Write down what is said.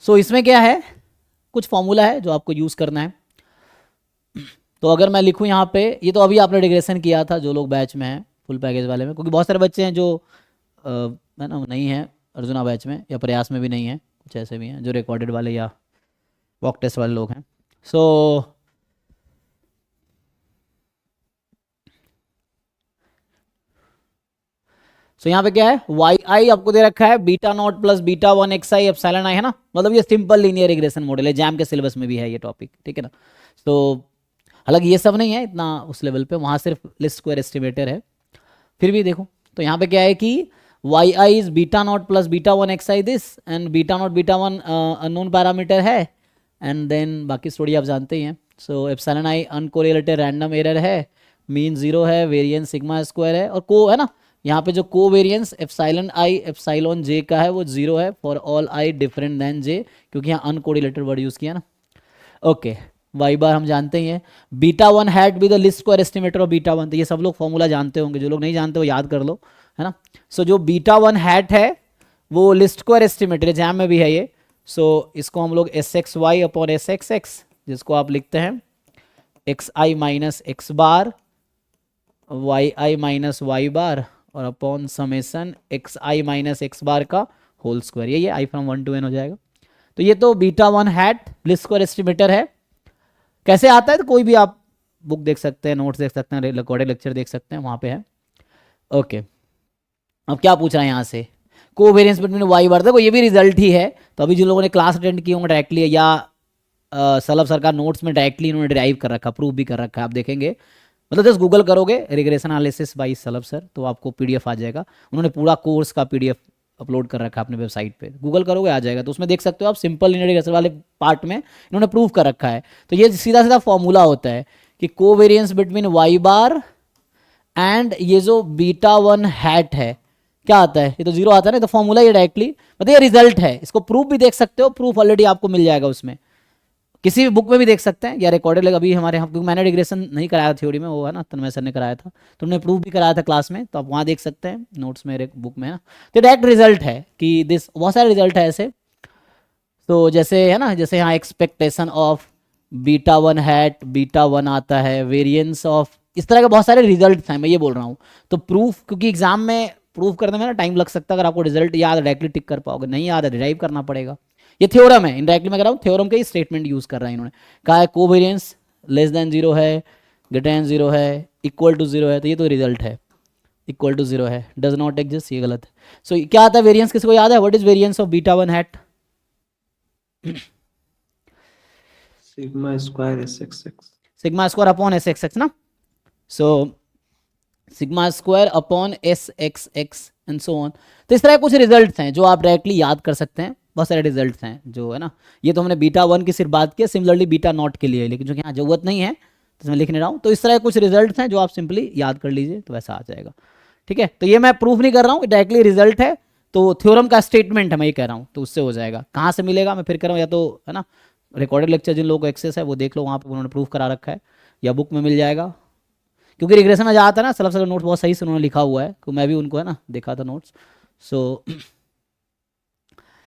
सो इसमें क्या है, कुछ फॉर्मूला है जो आपको यूज़ करना है। तो अगर मैं लिखूं यहाँ पे, ये तो अभी आपने रिग्रेशन किया था जो लोग बैच में हैं फुल पैकेज वाले में, क्योंकि बहुत सारे बच्चे हैं जो है ना नहीं है अर्जुना बैच में, या प्रयास में भी नहीं है, कुछ ऐसे भी हैं जो रिकॉर्डेड वाले या वॉक टेस्ट वाले लोग हैं। सो यहाँ पे क्या है, वाई आई आपको दे रखा है beta naught plus beta one x i epsilon i, है ना, मतलब ये सिंपल लीनियर रिग्रेशन मॉडल है, जैम के सिलेबस में भी है ये टॉपिक, ठीक है ना। तो हालांकि ये सब नहीं है इतना उस लेवल पे, वहाँ सिर्फ लिस्ट स्क्वायर एस्टिमेटर है, फिर भी देखो। तो यहाँ पे क्या है कि y i is beta naught plus beta one x i this, and beta naught beta one unknown parameter है, एंड देन बाकी स्टोरी आप जानते ही हैं। So epsilon i uncorrelated random error है, मीन जीरो है, वेरिएंस सिग्मा स्क्वायर है, और को है ना, यहाँ पे जो covariance epsilon i epsilon j का है वो जीरो है for all i different than j, क्योंकि यहाँ अनकोरिलेटेड वर्ड यूज़ किया ना। ओके, वाई बार हम जानते ही हैं, beta one hat be the list square estimator of beta one, तो ये सब लोग फॉर्मूला जानते होंगे, जो लोग नहीं जानते वो याद कर लो, है ना। सो जो बीटा वन हैट है वो लिस्ट स्क्वायर एस्टिमेटर है, जैम में भी है ये। सो इसको हम लोग S X Y upon S x X, जिसको आप लिखते हैं X I minus X bar Y I minus Y bar और upon summation X I minus X bar का होल स्क्वायर, ये I from one to N हो जाएगा। तो ये तो beta one hat least square estimator है। कैसे आता है, तो कोई भी आप बुक देख सकते हैं, नोट्स देख सकते हैं, रिकॉर्डेड लेक्चर देख सकते हैं, वहाँ पे है। ओके, अब क्या पूछ रहा है यहाँ से, कोवेरिएंस बिटवीन वाई बार, देखो ये भी रिजल्ट ही है। तो अभी जिन लोगों ने क्लास अटेंड की होंगे डायरेक्टली, या सलभ सरकार नोट्स में डायरेक्टली इन्होंने ड्राइव कर रखा, प्रूव भी कर रखा है, आप देखेंगे, मतलब जस्ट गूगल करोगे regression analysis bye Salabh sir, तो आपको पीडीएफ आ जाएगा, उन्होंने पूरा कोर्स का पीडीएफ अपलोड कर रखा है अपने वेबसाइट पे, गूगल करोगे आ जाएगा। तो उसमें देख सकते हो आप, सिंपल लीनियर रिग्रेशन वाले पार्ट में इन्होंने प्रूव कर रखा है। तो ये सीधा सीधा फॉर्मूला होता है कि covariance between Y bar and ये जो बीटा वन हैट है, क्या आता है, ये तो जीरो आता है ना, तो फॉर्मूला ये डायरेक्टली, मतलब ये रिजल्ट है, इसको प्रूफ भी देख सकते हो, प्रूफ ऑलरेडी आपको मिल जाएगा उसमें, किसी भी बुक में भी देख सकते हैं या रिकॉर्डेड लगा। अभी हमारे यहाँ, क्योंकि मैंने रिग्रेशन नहीं कराया थ्योरी में, वो है ना तन्मय सर ने कराया था, तो उन्होंने प्रूफ भी कराया था क्लास में, तो आप वहाँ देख सकते हैं, नोट्स में बुक में है ना। तो डायरेक्ट रिजल्ट है कि दिस, बहुत सारे रिजल्ट है ऐसे। तो जैसे है ना, जैसे यहाँ expectation of beta one hat beta one आता है, वेरिएंस ऑफ, इस तरह के बहुत सारे रिजल्ट हैं, मैं ये बोल रहा हूँ। तो प्रूफ, क्योंकि एग्जाम में प्रूफ करने में ना टाइम लग सकता है, अगर आपको रिजल्ट याद डायरेक्टली टिक कर पाओगे, नहीं याद है डिराइव करना पड़ेगा। ये थ्योरम है, इनडायरेक्टली मैं कह रहा हूँ, थ्योरम के ही स्टेटमेंट यूज कर रहा है इन्होंने, कहा है कोवेरिएंस लेस देन जीरो है, ग्रेटर देन जीरो है, इक्वल टू जीरो है, तो ये तो रिजल्ट है, इक्वल टू जीरो है, डज नॉट एग्जिस्ट, ये गलत है। सो क्या आता है वेरिएंस, किसी को याद है, what is variance of beta one hat? Sigma square S x x, sigma square upon S x x ना। So sigma square upon S x x and so on. तो इस तरह कुछ रिजल्ट्स हैं जो आप डायरेक्टली याद कर सकते हैं, बहुत सारे रिजल्ट्स हैं जो है ना। ये तो हमने बीटा वन की सिर्फ बात की, सिमिलरली बीटा नॉट के लिए, लेकिन जो कि यहाँ जरूरत नहीं है तो मैं लिख नहीं रहा हूँ। तो इस तरह कुछ रिजल्ट्स हैं जो आप सिंपली याद कर लीजिए तो वैसा आ जाएगा, ठीक है। तो ये मैं प्रूफ नहीं कर रहा हूँ, डायरेक्टली रिजल्ट है, तो थ्योरम का स्टेटमेंट है, मैं ये कह रहा हूँ, तो उससे हो जाएगा। कहाँ से मिलेगा मैं फिर कह रहा हूँ, या तो है ना रिकॉर्डेड लेक्चर जिन लोगों को एक्सेस है वो देख लो, वहाँ पर उन्होंने प्रूफ करा रखा है, या बुक में मिल जाएगा। क्योंकि रिग्रेशन में जाता है ना, सलभ सर नोट्स बहुत सही से उन्होंने लिखा हुआ है, क्योंकि मैं भी उनको है ना देखा था नोट्स। सो